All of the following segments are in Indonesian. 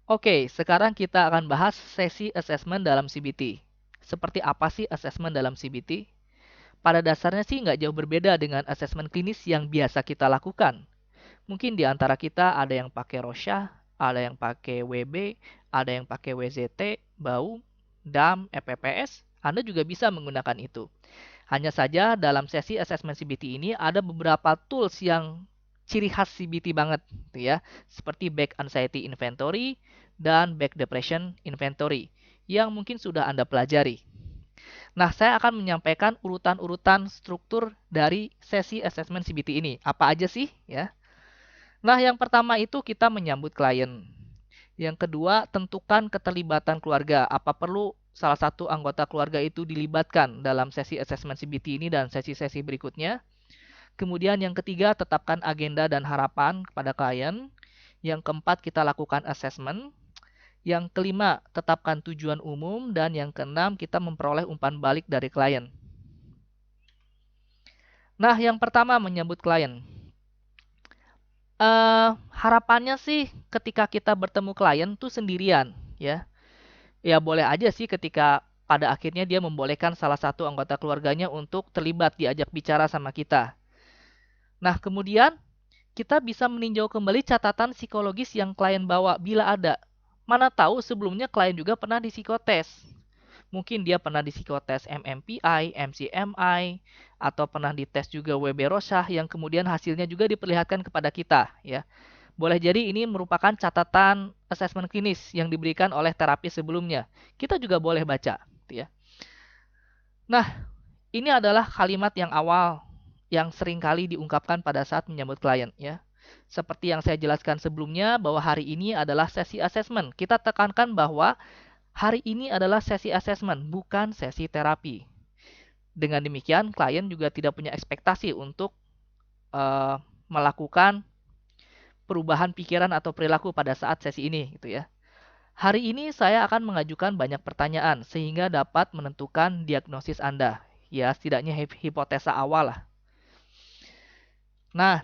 Oke, sekarang kita akan bahas sesi assessment dalam CBT. Seperti apa sih assessment dalam CBT? Pada dasarnya sih nggak jauh berbeda dengan assessment klinis yang biasa kita lakukan. Mungkin di antara kita ada yang pakai Rorschach, ada yang pakai WB, ada yang pakai WZT, BAU, DAM, EPPS. Anda juga bisa menggunakan itu. Hanya saja dalam sesi assessment CBT ini ada beberapa tools yang ciri khas CBT banget, gitu ya, seperti Back Anxiety Inventory dan Back Depression Inventory yang mungkin sudah Anda pelajari. Nah, saya akan menyampaikan urutan-urutan struktur dari sesi assessment CBT ini. Apa aja sih, ya? Nah, yang pertama itu kita menyambut klien. Yang kedua, tentukan keterlibatan keluarga. Apa perlu salah satu anggota keluarga itu dilibatkan dalam sesi assessment CBT ini dan sesi-sesi berikutnya. Kemudian yang ketiga, tetapkan agenda dan harapan kepada klien. Yang keempat, kita lakukan assessment. Yang kelima, tetapkan tujuan umum. Dan yang keenam, kita memperoleh umpan balik dari klien. Nah, yang pertama menyambut klien. Harapannya sih ketika kita bertemu klien tuh sendirian, ya. Ya boleh aja sih ketika pada akhirnya dia membolehkan salah satu anggota keluarganya untuk terlibat diajak bicara sama kita. Nah, kemudian kita bisa meninjau kembali catatan psikologis yang klien bawa bila ada. Mana tahu sebelumnya klien juga pernah psikotes. Mungkin dia pernah psikotes MMPI, MCMI, atau pernah dites juga WB Rorschach yang kemudian hasilnya juga diperlihatkan kepada kita, ya. Boleh jadi ini merupakan catatan asesmen klinis yang diberikan oleh terapis sebelumnya. Kita juga boleh baca, gitu ya. Nah, ini adalah kalimat yang awal yang seringkali diungkapkan pada saat menyambut klien, ya. Seperti yang saya jelaskan sebelumnya bahwa hari ini adalah sesi asesmen. Kita tekankan bahwa hari ini adalah sesi asesmen, bukan sesi terapi. Dengan demikian, klien juga tidak punya ekspektasi untuk melakukan perubahan pikiran atau perilaku pada saat sesi ini, gitu ya. Hari ini saya akan mengajukan banyak pertanyaan sehingga dapat menentukan diagnosis Anda. Ya, setidaknya hipotesa awal lah. Nah,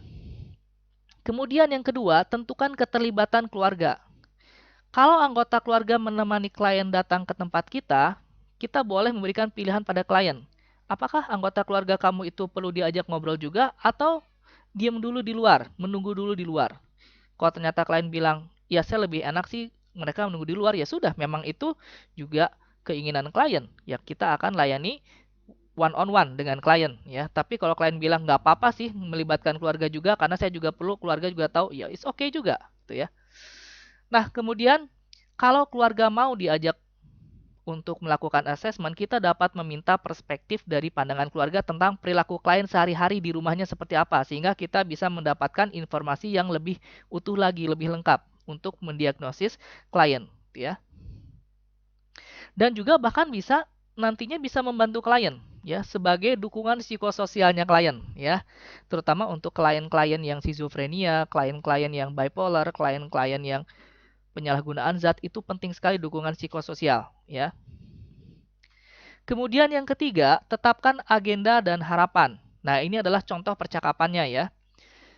kemudian yang kedua, tentukan keterlibatan keluarga. Kalau anggota keluarga menemani klien datang ke tempat kita, kita boleh memberikan pilihan pada klien. Apakah anggota keluarga kamu itu perlu diajak ngobrol juga atau diam dulu di luar, menunggu dulu di luar? Kalau ternyata klien bilang, ya saya lebih enak sih mereka menunggu di luar, ya sudah, memang itu juga keinginan klien. Ya kita akan layani one on one dengan klien, ya. Tapi kalau klien bilang nggak apa-apa sih melibatkan keluarga juga karena saya juga perlu, keluarga juga tahu, ya it's okay juga, gitu ya. Nah, kemudian kalau keluarga mau diajak untuk melakukan asesmen, kita dapat meminta perspektif dari pandangan keluarga tentang perilaku klien sehari-hari di rumahnya seperti apa, sehingga kita bisa mendapatkan informasi yang lebih utuh lagi, lebih lengkap untuk mendiagnosis klien, ya. Dan juga bahkan bisa nantinya bisa membantu klien, ya, sebagai dukungan psikososialnya klien, ya, terutama untuk klien-klien yang skizofrenia, klien-klien yang bipolar, klien-klien yang penyalahgunaan zat, itu penting sekali dukungan psikososial, ya. Kemudian yang ketiga, tetapkan agenda dan harapan. Nah, ini adalah contoh percakapannya ya.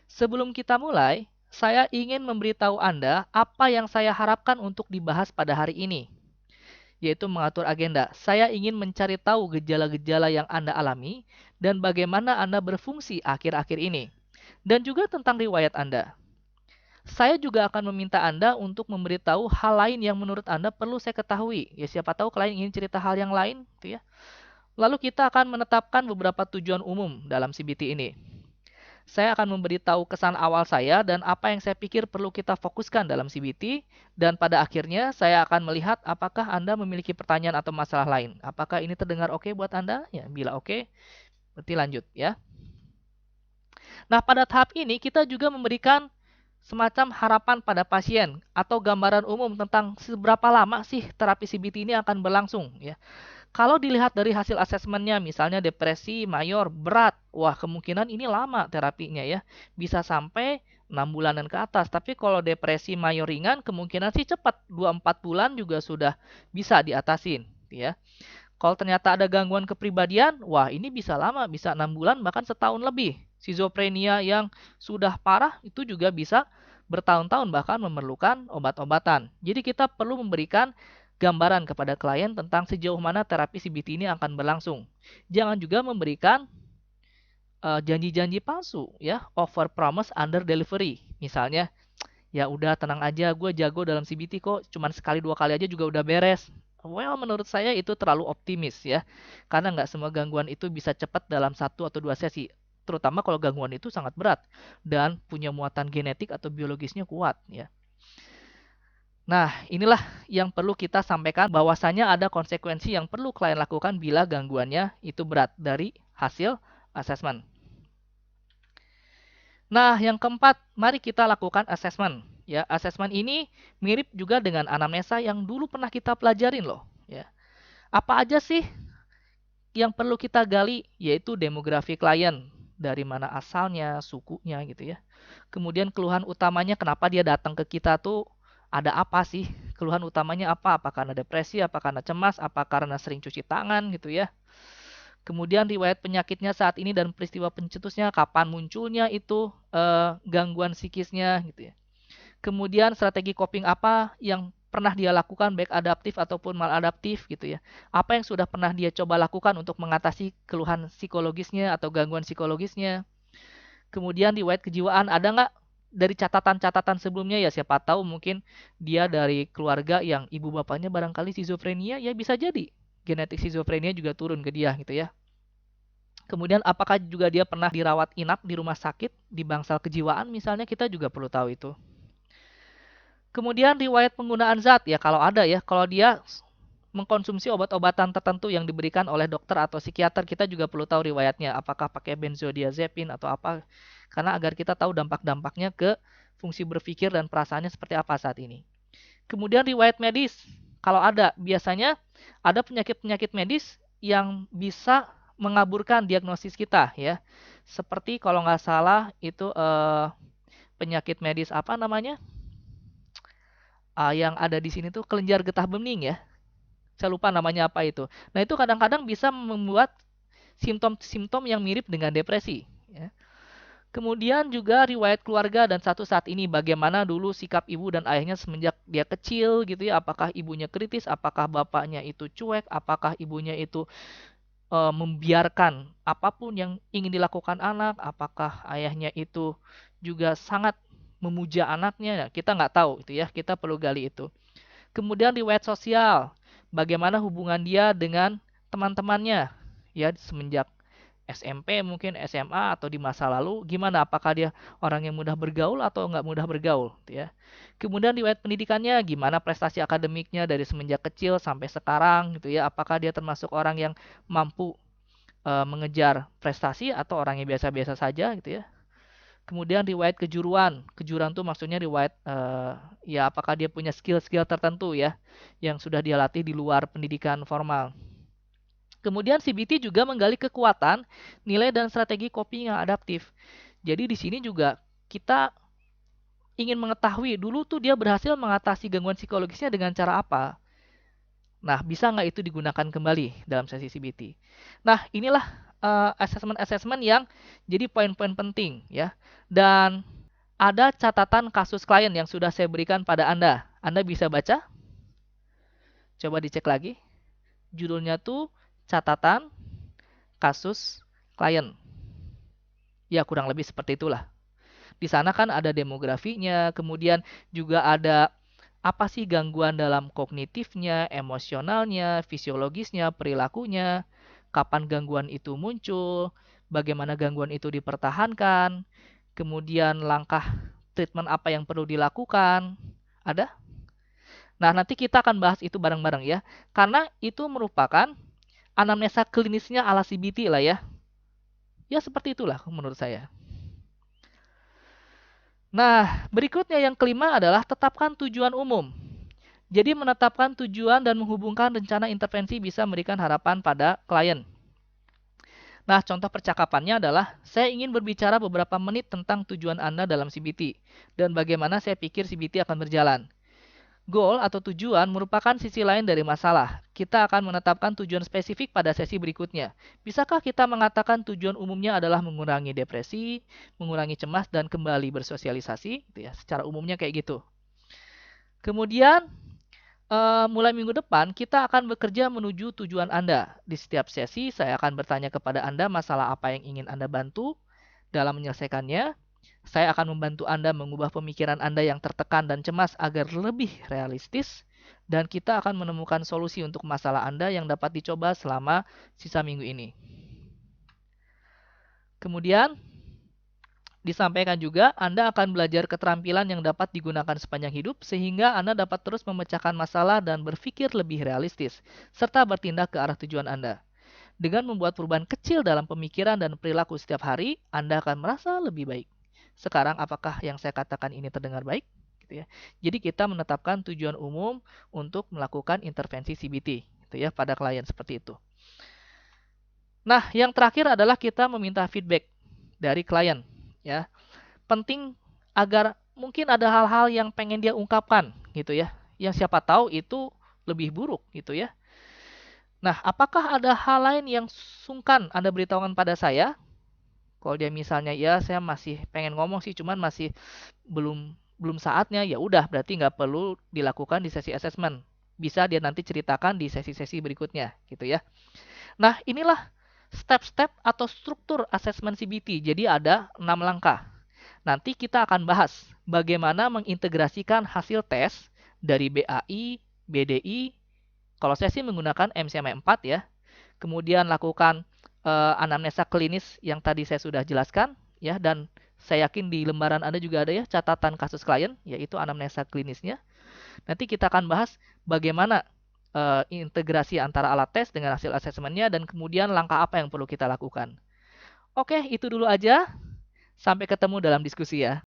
Sebelum kita mulai, saya ingin memberitahu Anda apa yang saya harapkan untuk dibahas pada hari ini, yaitu mengatur agenda. Saya ingin mencari tahu gejala-gejala yang Anda alami dan bagaimana Anda berfungsi akhir-akhir ini, dan juga tentang riwayat Anda. Saya juga akan meminta Anda untuk memberitahu hal lain yang menurut Anda perlu saya ketahui. Ya, siapa tahu klien ingin cerita hal yang lain, gitu ya. Lalu kita akan menetapkan beberapa tujuan umum dalam CBT ini. Saya akan memberitahu kesan awal saya dan apa yang saya pikir perlu kita fokuskan dalam CBT. Dan pada akhirnya saya akan melihat apakah Anda memiliki pertanyaan atau masalah lain. Apakah ini terdengar oke buat Anda? Ya, bila oke, berarti lanjut ya. Nah, pada tahap ini kita juga memberikan semacam harapan pada pasien atau gambaran umum tentang seberapa lama sih terapi CBT ini akan berlangsung ya. Kalau dilihat dari hasil asesmennya, misalnya depresi mayor berat, wah kemungkinan ini lama terapinya ya, bisa sampai 6 bulanan ke atas. Tapi kalau depresi mayor ringan, kemungkinan sih cepat, 2-4 bulan juga sudah bisa diatasin ya. Kalau ternyata ada gangguan kepribadian, wah ini bisa lama, bisa 6 bulan bahkan setahun lebih. Schizophrenia yang sudah parah itu juga bisa bertahun-tahun bahkan memerlukan obat-obatan. Jadi kita perlu memberikan gambaran kepada klien tentang sejauh mana terapi CBT ini akan berlangsung. Jangan juga memberikan janji-janji palsu ya, over promise under delivery. Misalnya, ya udah tenang aja, gue jago dalam CBT kok, cuman sekali 2 kali aja juga udah beres. Well, menurut saya itu terlalu optimis ya, karena nggak semua gangguan itu bisa cepat dalam 1 atau 2 sesi, terutama kalau gangguan itu sangat berat dan punya muatan genetik atau biologisnya kuat ya. Nah, inilah yang perlu kita sampaikan, bahwasanya ada konsekuensi yang perlu klien lakukan bila gangguannya itu berat dari hasil asesmen. Nah, yang keempat, mari kita lakukan asesmen. Ya, asesmen ini mirip juga dengan anamnesa yang dulu pernah kita pelajarin loh. Ya, apa aja sih yang perlu kita gali? Yaitu demografi klien, dari mana asalnya, sukunya gitu ya. Kemudian keluhan utamanya kenapa dia datang ke kita tuh, ada apa sih? Keluhan utamanya apa? Apa karena depresi, apa karena cemas, apa karena sering cuci tangan gitu ya. Kemudian riwayat penyakitnya saat ini dan peristiwa pencetusnya, kapan munculnya itu gangguan psikisnya gitu ya. Kemudian strategi coping apa yang pernah dia lakukan, baik adaptif ataupun maladaptif gitu ya. Apa yang sudah pernah dia coba lakukan untuk mengatasi keluhan psikologisnya atau gangguan psikologisnya. Kemudian riwayat kejiwaan, ada nggak dari catatan-catatan sebelumnya ya, siapa tahu mungkin dia dari keluarga yang ibu bapaknya barangkali skizofrenia, ya bisa jadi genetik skizofrenia juga turun ke dia gitu ya. Kemudian apakah juga dia pernah dirawat inap di rumah sakit di bangsal kejiwaan misalnya, kita juga perlu tahu itu. Kemudian riwayat penggunaan zat ya, kalau ada ya, kalau dia mengkonsumsi obat-obatan tertentu yang diberikan oleh dokter atau psikiater, kita juga perlu tahu riwayatnya, apakah pakai benzodiazepin atau apa, karena agar kita tahu dampak-dampaknya ke fungsi berpikir dan perasaannya seperti apa saat ini. Kemudian riwayat medis, kalau ada, biasanya ada penyakit-penyakit medis yang bisa mengaburkan diagnosis kita ya. Seperti kalau nggak salah itu penyakit medis apa namanya? Yang ada di sini tuh kelenjar getah bening ya. Saya lupa namanya apa itu. Nah, itu kadang-kadang bisa membuat simptom-simptom yang mirip dengan depresi ya. Kemudian juga riwayat keluarga dan satu saat ini, bagaimana dulu sikap ibu dan ayahnya semenjak dia kecil gitu ya. Apakah ibunya kritis, apakah bapaknya itu cuek, apakah ibunya itu membiarkan apapun yang ingin dilakukan anak, apakah ayahnya itu juga sangat memuja anaknya. Nah, kita nggak tahu itu ya, kita perlu gali itu. Kemudian riwayat sosial, bagaimana hubungan dia dengan teman-temannya ya semenjak SMP, mungkin SMA atau di masa lalu, gimana, apakah dia orang yang mudah bergaul atau nggak mudah bergaul gitu ya. Kemudian riwayat pendidikannya, gimana prestasi akademiknya dari semenjak kecil sampai sekarang gitu ya, apakah dia termasuk orang yang mampu mengejar prestasi atau orang yang biasa-biasa saja gitu ya. Kemudian riwayat kejuruan, kejuruan tuh maksudnya riwayat ya apakah dia punya skill-skill tertentu ya yang sudah dia latih di luar pendidikan formal. Kemudian CBT juga menggali kekuatan, nilai dan strategi coping yang adaptif. Jadi di sini juga kita ingin mengetahui dulu tuh dia berhasil mengatasi gangguan psikologisnya dengan cara apa. Nah, bisa nggak itu digunakan kembali dalam sesi CBT? Nah, inilah assessment-assessment yang jadi poin-poin penting ya. Dan ada catatan kasus klien yang sudah saya berikan pada Anda. Anda bisa baca? Coba dicek lagi. Judulnya tuh catatan kasus klien. Ya, kurang lebih seperti itulah. Di sana kan ada demografinya, kemudian juga ada apa sih gangguan dalam kognitifnya, emosionalnya, fisiologisnya, perilakunya, kapan gangguan itu muncul, bagaimana gangguan itu dipertahankan, kemudian langkah treatment apa yang perlu dilakukan. Ada? Nah, nanti kita akan bahas itu bareng-bareng ya. Karena itu merupakan anamnesa klinisnya ala CBT lah ya. Ya seperti itulah menurut saya. Nah, berikutnya yang kelima adalah tetapkan tujuan umum. Jadi menetapkan tujuan dan menghubungkan rencana intervensi bisa memberikan harapan pada klien. Nah, contoh percakapannya adalah, saya ingin berbicara beberapa menit tentang tujuan Anda dalam CBT dan bagaimana saya pikir CBT akan berjalan. Goal atau tujuan merupakan sisi lain dari masalah. Kita akan menetapkan tujuan spesifik pada sesi berikutnya. Bisakah kita mengatakan tujuan umumnya adalah mengurangi depresi, mengurangi cemas, dan kembali bersosialisasi? Gitu ya, secara umumnya kayak gitu. Kemudian, mulai minggu depan, kita akan bekerja menuju tujuan Anda. Di setiap sesi, saya akan bertanya kepada Anda masalah apa yang ingin Anda bantu dalam menyelesaikannya. Saya akan membantu Anda mengubah pemikiran Anda yang tertekan dan cemas agar lebih realistis, dan kita akan menemukan solusi untuk masalah Anda yang dapat dicoba selama sisa minggu ini. Kemudian, disampaikan juga, Anda akan belajar keterampilan yang dapat digunakan sepanjang hidup, sehingga Anda dapat terus memecahkan masalah dan berpikir lebih realistis, serta bertindak ke arah tujuan Anda. Dengan membuat perubahan kecil dalam pemikiran dan perilaku setiap hari, Anda akan merasa lebih baik. Sekarang, apakah yang saya katakan ini terdengar baik? Gitu ya. Jadi kita menetapkan tujuan umum untuk melakukan intervensi CBT, gitu ya, pada klien seperti itu. Nah, yang terakhir adalah kita meminta feedback dari klien, ya. Penting agar mungkin ada hal-hal yang pengen dia ungkapkan, gitu ya. Yang siapa tahu itu lebih buruk, gitu ya. Nah, apakah ada hal lain yang sungkan Anda beritahukan pada saya? Kalau dia misalnya, ya saya masih pengen ngomong sih, cuman masih belum belum saatnya, ya udah berarti nggak perlu dilakukan di sesi assessment. Bisa dia nanti ceritakan di sesi-sesi berikutnya, gitu ya. Nah, inilah step-step atau struktur assessment CBT. Jadi ada 6 langkah. Nanti kita akan bahas bagaimana mengintegrasikan hasil tes dari BAI, BDI. Kalau saya sih menggunakan MCMA 4 ya. Kemudian lakukan anamnesa klinis yang tadi saya sudah jelaskan ya, dan saya yakin di lembaran Anda juga ada ya catatan kasus klien, yaitu anamnesa klinisnya. Nanti kita akan bahas bagaimana integrasi antara alat tes dengan hasil asesmennya, dan kemudian langkah apa yang perlu kita lakukan. Oke, itu dulu aja. Sampai ketemu dalam diskusi ya.